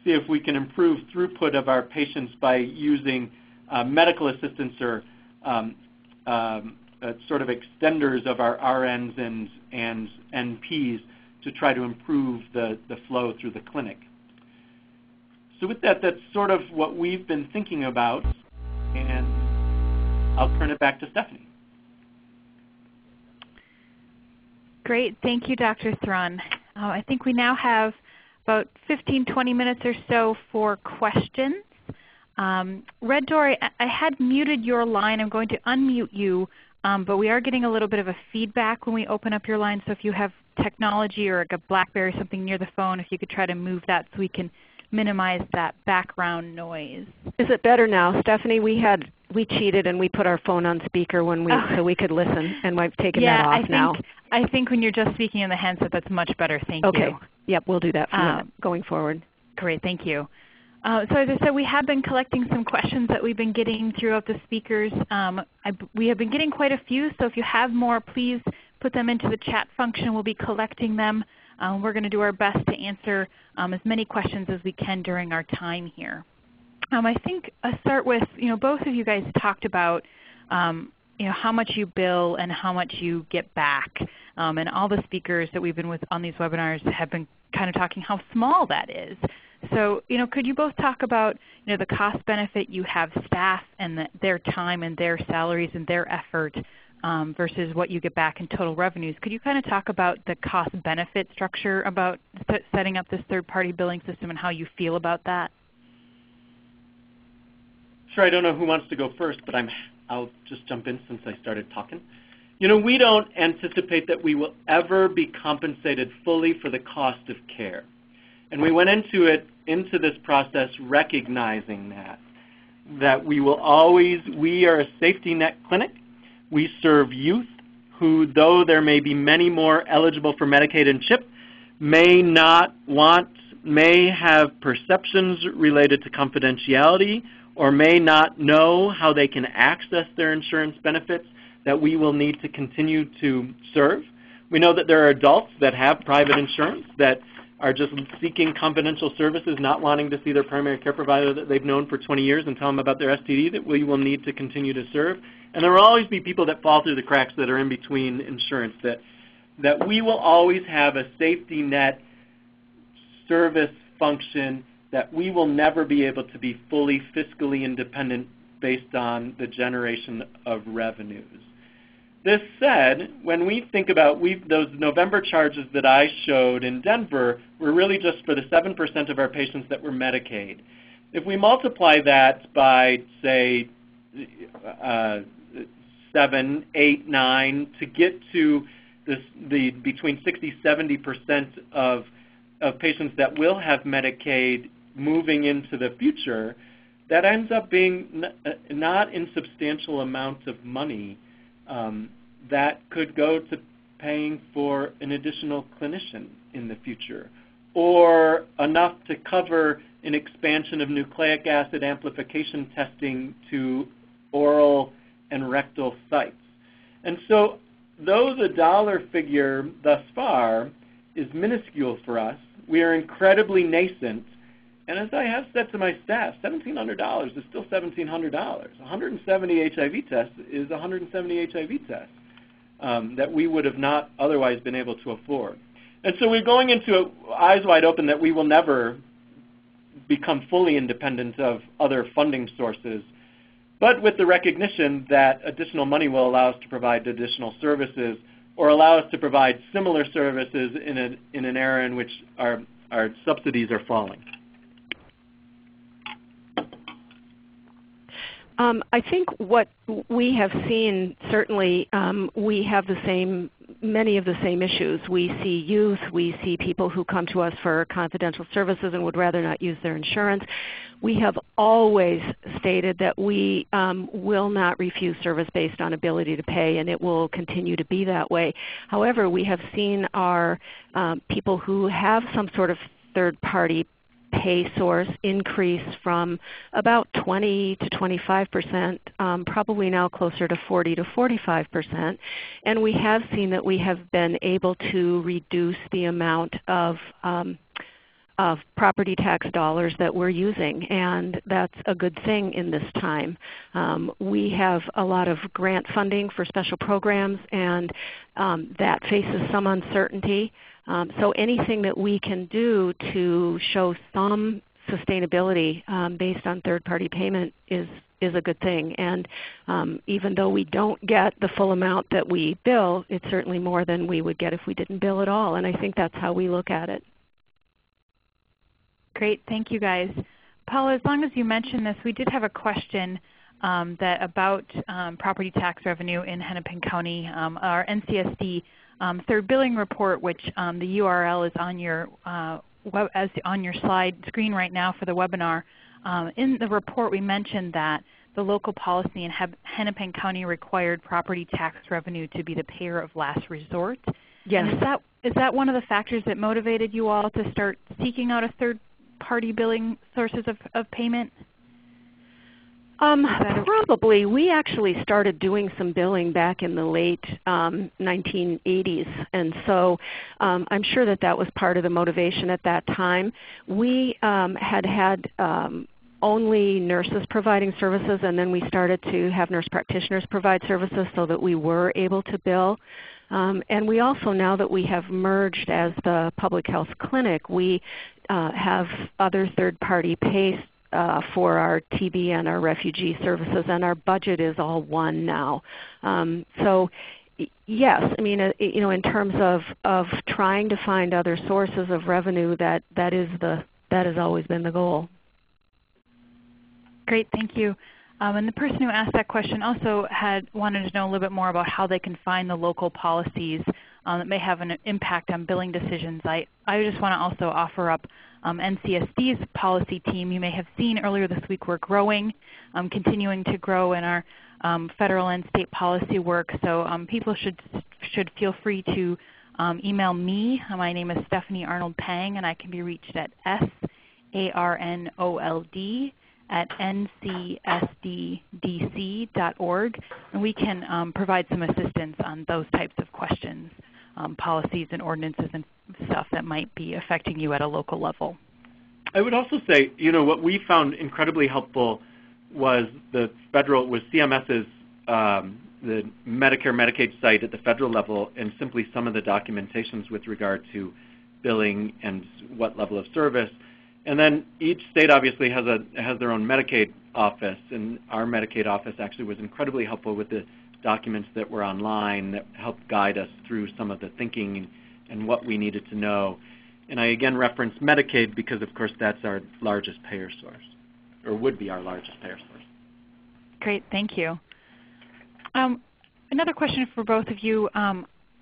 [SPEAKER 7] see if we can improve throughput of our patients by using medical assistants or sort of extenders of our RNs and NPs to try to improve the flow through the clinic. So with that, that's sort of what we've been thinking about, and I'll turn it back to Stephanie.
[SPEAKER 2] Great. Thank you, Dr. Thrun. I think we now have about 15, 20 minutes or so for questions. Red Door, I had muted your line. I'm going to unmute you, but we are getting a little bit of a feedback when we open up your line. So if you have technology or like a BlackBerry or something near the phone, if you could try to move that so we can minimize that background noise.
[SPEAKER 1] Is it better now, Stephanie? We cheated and we put our phone on speaker so we could listen, and we've taken that off now.
[SPEAKER 2] I think when you're just speaking in the handset, that's much better. Thank you.
[SPEAKER 1] Okay. Yep, we'll do that going forward.
[SPEAKER 2] Great. Thank you. So as I said, we have been collecting some questions that we've been getting throughout the speakers. We have been getting quite a few, so if you have more, please put them into the chat function. We'll be collecting them. We're going to do our best to answer as many questions as we can during our time here. I think I'll start with, both of you guys talked about how much you bill and how much you get back. And all the speakers that we've been with on these webinars have been kind of talking how small that is. So, could you both talk about, the cost benefit you have staff and their time and their salaries and their effort versus what you get back in total revenues? Could you kind of talk about the cost benefit structure about setting up this third-party billing system and how you feel about that?
[SPEAKER 7] Sure, I don't know who wants to go first, but I'll just jump in since I started talking. We don't anticipate that we will ever be compensated fully for the cost of care. And we went into this process recognizing that we are a safety net clinic. We serve youth who, though there may be many more eligible for Medicaid and CHIP, may have perceptions related to confidentiality or may not know how they can access their insurance benefits that we will need to continue to serve. We know that there are adults that have private insurance that are just seeking confidential services, not wanting to see their primary care provider that they've known for 20 years and tell them about their STD that we will need to continue to serve. And there will always be people that fall through the cracks that are in between insurance, that we will always have a safety net service function that we will never be able to be fully fiscally independent based on the generation of revenues. This said, when we think about those November charges that I showed in Denver were really just for the 7% of our patients that were Medicaid. If we multiply that by, say, 7, 8, 9 to get to the between 60–70% of patients that will have Medicaid moving into the future, that ends up being not insubstantial amounts of money that could go to paying for an additional clinician in the future, or enough to cover an expansion of nucleic acid amplification testing to oral and rectal sites. And so though the dollar figure thus far is minuscule for us, we are incredibly nascent. And as I have said to my staff, $1,700 is still $1,700. 170 HIV tests is 170 HIV tests that we would have not otherwise been able to afford. And so we're going into eyes wide open that we will never become fully independent of other funding sources, but with the recognition that additional money will allow us to provide additional services or allow us to provide similar services in an era in which our subsidies are falling.
[SPEAKER 1] I think what we have seen, certainly we have many of the same issues. We see youth, we see people who come to us for confidential services and would rather not use their insurance. We have always stated that we will not refuse service based on ability to pay, and it will continue to be that way. However, we have seen our people who have some sort of third-party pay source increase from about 20 to 25%, probably now closer to 40 to 45%. And we have seen that we have been able to reduce the amount of property tax dollars that we're using, and that's a good thing in this time. We have a lot of grant funding for special programs, and that faces some uncertainty. So anything that we can do to show some sustainability based on third-party payment is a good thing. And even though we don't get the full amount that we bill, it's certainly more than we would get if we didn't bill at all. And I think that's how we look at it.
[SPEAKER 2] Great, thank you guys. Paula, as long as you mentioned this, we did have a question about property tax revenue in Hennepin County. Our NCSD third billing report, which the URL is on your on your slide screen right now for the webinar. In the report, we mentioned that the local policy in Hennepin County required property tax revenue to be the payer of last resort.
[SPEAKER 1] Yes.
[SPEAKER 2] And is that one of the factors that motivated you all to start seeking out a third-party billing sources of payment?
[SPEAKER 1] Probably. We actually started doing some billing back in the late 1980s, and so I'm sure that was part of the motivation at that time. We had only nurses providing services, and then we started to have nurse practitioners provide services so that we were able to bill. And we also, now that we have merged as the public health clinic, we have other third-party pay for our TB and our refugee services, and our budget is all one now. So yes, I mean, in terms of trying to find other sources of revenue, that has always been the goal.
[SPEAKER 2] Great, thank you. And the person who asked that question also wanted to know a little bit more about how they can find the local policies that may have an impact on billing decisions. I just want to also offer up NCSD's policy team. You may have seen earlier this week we're growing, continuing to grow in our federal and state policy work. So people should feel free to email me. My name is Stephanie Arnold Pang, and I can be reached at sarnold@ncsddc.org, and we can provide some assistance on those types of questions, policies and ordinances and stuff that might be affecting you at a local level.
[SPEAKER 7] I would also say, what we found incredibly helpful was CMS's the Medicare Medicaid site at the federal level, and simply some of the documentations with regard to billing and what level of service. And then each state obviously has their own Medicaid office, and our Medicaid office actually was incredibly helpful with the documents that were online that helped guide us through some of the thinking and what we needed to know. And I again reference Medicaid because, of course, that's our largest payer source, or would be our largest payer source.
[SPEAKER 2] Great, thank you. Another question for both of you.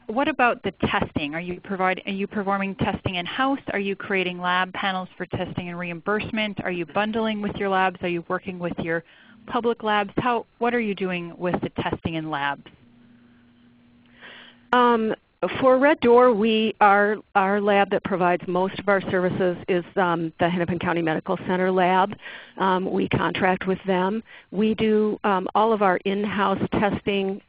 [SPEAKER 2] What about the testing? Are you performing testing in-house? Are you creating lab panels for testing and reimbursement? Are you bundling with your labs? Are you working with your public labs? What are you doing with the testing in labs?
[SPEAKER 1] For Red Door, our lab that provides most of our services is the Hennepin County Medical Center lab. We contract with them. We do all of our in-house testing.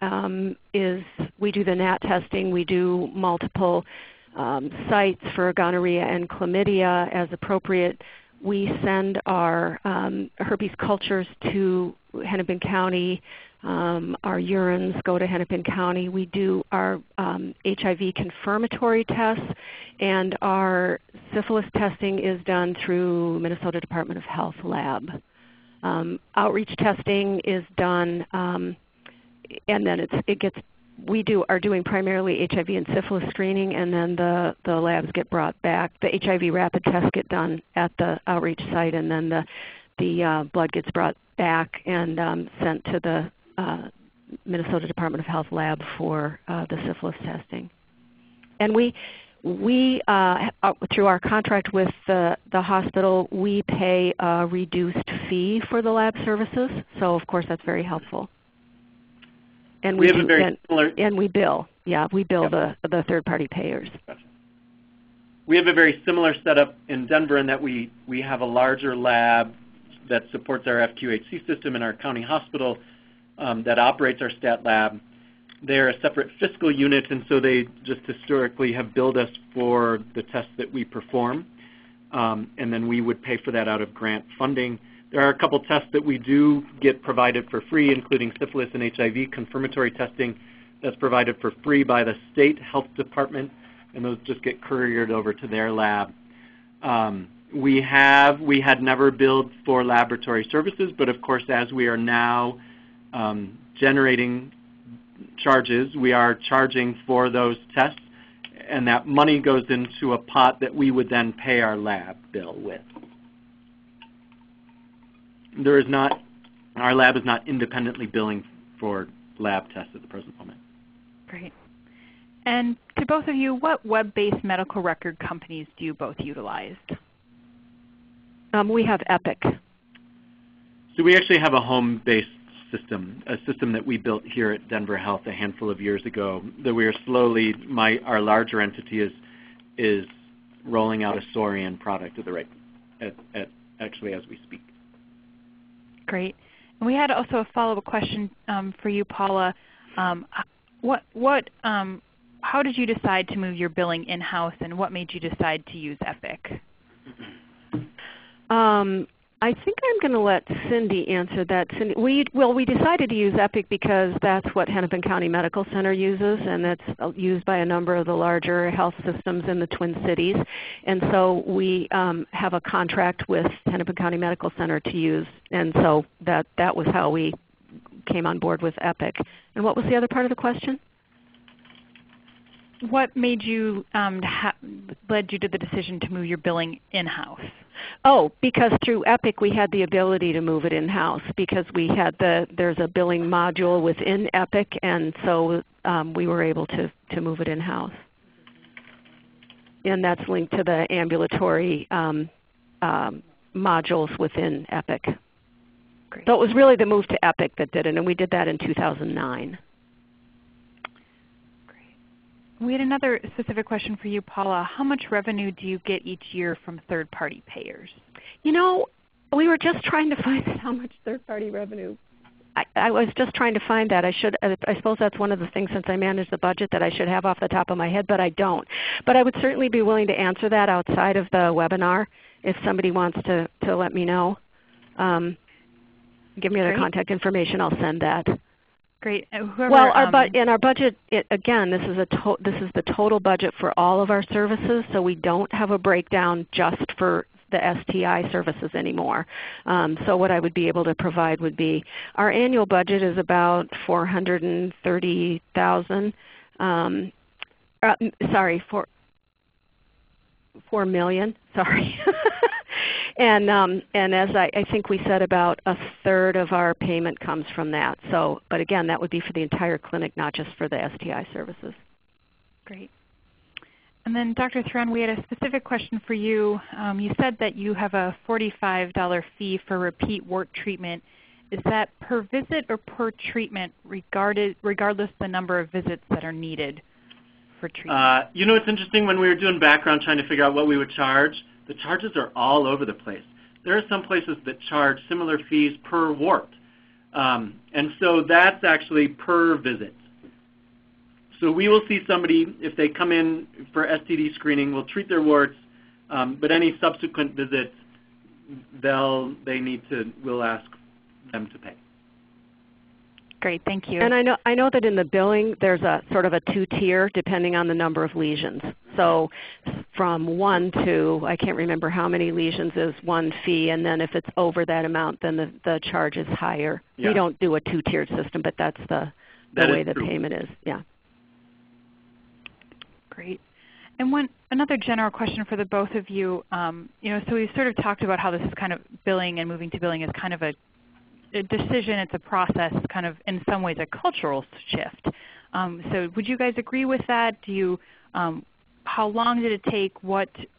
[SPEAKER 1] We do the NAT testing. We do multiple sites for gonorrhea and chlamydia as appropriate. We send our herpes cultures to Hennepin County. Our urines go to Hennepin County. We do our HIV confirmatory tests, and our syphilis testing is done through Minnesota Department of Health lab. Outreach testing is done, and then we are doing primarily HIV and syphilis screening, and then the labs get brought back. The HIV rapid tests get done at the outreach site, and then the blood gets brought back and sent to the Minnesota Department of Health lab for the syphilis testing. And we through our contract with the hospital, we pay a reduced fee for the lab services. So of course that's very helpful. And we bill. Yeah, we bill the third-party payers.
[SPEAKER 7] Gotcha. We have a very similar setup in Denver in that we have a larger lab that supports our FQHC system in our county hospital. That operates our stat lab. They're a separate fiscal unit, and so they just historically have billed us for the tests that we perform, and then we would pay for that out of grant funding. There are a couple tests that we do get provided for free, including syphilis and HIV confirmatory testing that's provided for free by the state health department, and those just get couriered over to their lab. We had never billed for laboratory services, but of course as we are now generating charges, we are charging for those tests, and that money goes into a pot that we would then pay our lab bill with. Our lab is not independently billing for lab tests at the present moment.
[SPEAKER 2] Great. And to both of you, what web-based medical record companies do you both utilize?
[SPEAKER 1] We have Epic.
[SPEAKER 7] So we actually have a home-based system, a system that we built here at Denver Health a handful of years ago that we are slowly, our larger entity is rolling out a Saurian product at the rate, actually as we speak.
[SPEAKER 2] Great. And we had also a follow-up question for you, Paula. How did you decide to move your billing in-house, and what made you decide to use Epic?
[SPEAKER 1] I think I'm going to let Cindy answer that. Cindy, we decided to use Epic because that's what Hennepin County Medical Center uses, and it's used by a number of the larger health systems in the Twin Cities. And so we have a contract with Hennepin County Medical Center to use, and so that was how we came on board with Epic. And what was the other part of the question?
[SPEAKER 2] What made you led you to the decision to move your billing in-house?
[SPEAKER 1] Oh, because through Epic we had the ability to move it in-house because we had there's a billing module within Epic, and so we were able to move it in-house. And that's linked to the ambulatory modules within Epic.
[SPEAKER 2] Great.
[SPEAKER 1] So it was really the move to Epic that did it, and we did that in 2009.
[SPEAKER 2] We had another specific question for you, Paula. How much revenue do you get each year from third-party payers?
[SPEAKER 1] You know, we were just trying to find how much third-party revenue. I was just trying to find that. I suppose that's one of the things, since I manage the budget, that I should have off the top of my head, but I don't. But I would certainly be willing to answer that outside of the webinar if somebody wants to let me know. Give me their contact information. I'll send that.
[SPEAKER 2] Great.
[SPEAKER 1] Our budget, again, this is the total budget for all of our services, so we don't have a breakdown just for the STI services anymore. So what I would be able to provide would be, our annual budget is about $430,000. Sorry, $4 million. Sorry. And as I think we said, about a third of our payment comes from that. So, but again, that would be for the entire clinic, not just for the STI services.
[SPEAKER 2] Great. And then Dr. Thrun, we had a specific question for you. You said that you have a $45 fee for repeat wart treatment. Is that per visit or per treatment, regardless of the number of visits that are needed for treatment?
[SPEAKER 7] You know, it's interesting, when we were doing background trying to figure out what we would charge, the charges are all over the place. There are some places that charge similar fees per wart. And so that's actually per visit. So we will see somebody, if they come in for STD screening, we'll treat their warts, but any subsequent visits, we'll ask them to pay.
[SPEAKER 2] Great, thank you.
[SPEAKER 1] And I know that in the billing there's a sort of a two-tier depending on the number of lesions. So from 1 to, I can't remember how many lesions, is one fee, and then if it's over that amount, then the charge is higher. Yeah. We don't do a two-tiered system, but that's the way the payment is. Yeah.
[SPEAKER 2] Great. And another general question for the both of you. So we've sort of talked about how this is kind of billing, and moving to billing is kind of a decision, it's a process, kind of in some ways a cultural shift. So would you guys agree with that? Do you, how long did it take?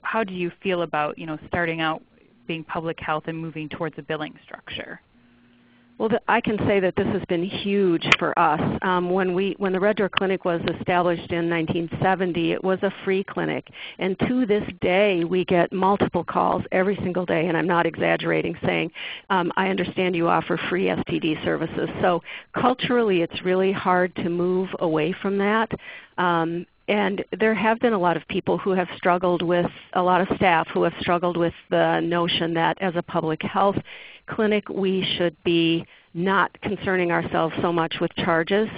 [SPEAKER 2] How do you feel about starting out being public health and moving towards a billing structure?
[SPEAKER 1] Well, I can say that this has been huge for us. When the Red Door Clinic was established in 1970, it was a free clinic. And to this day, we get multiple calls every single day, and I'm not exaggerating, saying, I understand you offer free STD services. So culturally, it's really hard to move away from that. And there have been a lot of people who have struggled with, a lot of staff who have struggled with the notion that as a public health clinic we should be not concerning ourselves so much with charges.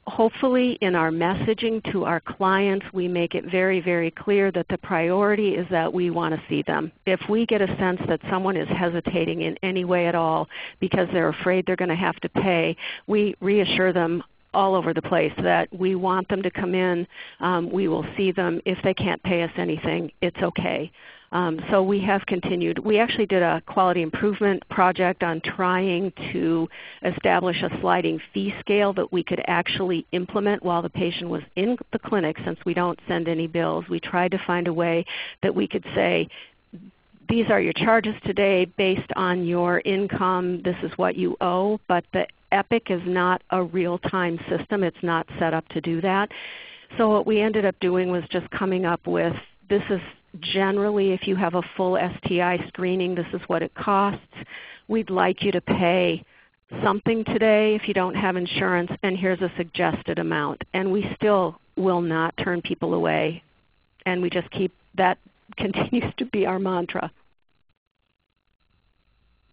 [SPEAKER 1] Hopefully in our messaging to our clients we make it very, very clear that the priority is that we want to see them. If we get a sense that someone is hesitating in any way at all because they're afraid they're going to have to pay, we reassure them all over the place that we want them to come in. We will see them. If they can't pay us anything, it's okay. So we have continued. We actually did a quality improvement project on trying to establish a sliding fee scale that we could actually implement while the patient was in the clinic. Since we don't send any bills, we tried to find a way that we could say, these are your charges today based on your income. This is what you owe. But the Epic is not a real-time system. It's not set up to do that. So what we ended up doing was just coming up with, this is generally, if you have a full STI screening, this is what it costs. We'd like you to pay something today if you don't have insurance, and here's a suggested amount. And we still will not turn people away. And we just keep that, continues to be our mantra.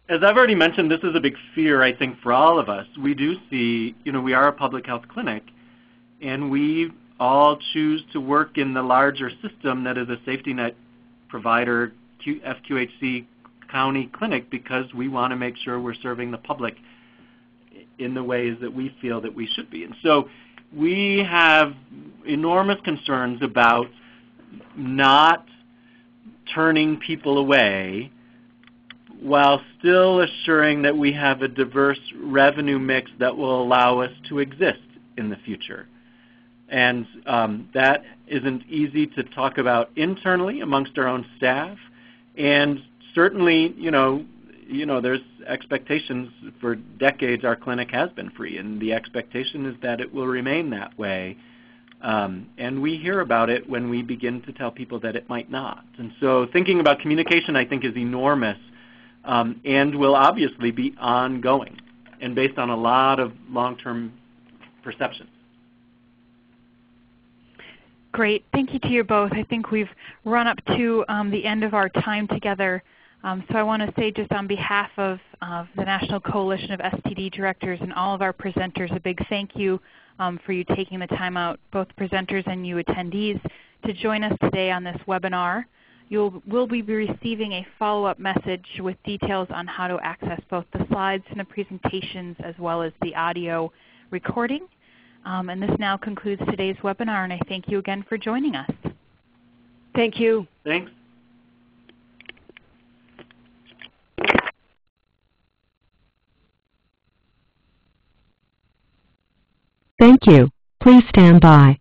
[SPEAKER 7] As I've already mentioned, this is a big fear, I think, for all of us. We do see, we are a public health clinic, and we all choose to work in the larger system that is a safety net provider, FQHC county clinic, because we want to make sure we're serving the public in the ways that we feel that we should be. And so we have enormous concerns about not turning people away while still assuring that we have a diverse revenue mix that will allow us to exist in the future. And that isn't easy to talk about internally amongst our own staff. And certainly, there's expectations. For decades our clinic has been free, and the expectation is that it will remain that way. And we hear about it when we begin to tell people that it might not. And so thinking about communication, I think, is enormous. And will obviously be ongoing and based on a lot of long-term perceptions.
[SPEAKER 2] Great. Thank you to you both. I think we've run up to the end of our time together. So I want to say, just on behalf of the National Coalition of STD Directors and all of our presenters, a big thank you for you taking the time out, both presenters and you attendees, to join us today on this webinar. You will be receiving a follow-up message with details on how to access both the slides and the presentations as well as the audio recording. And this now concludes today's webinar, and I thank you again for joining us.
[SPEAKER 1] Thank you.
[SPEAKER 7] Thanks.
[SPEAKER 8] Thank you. Please stand by.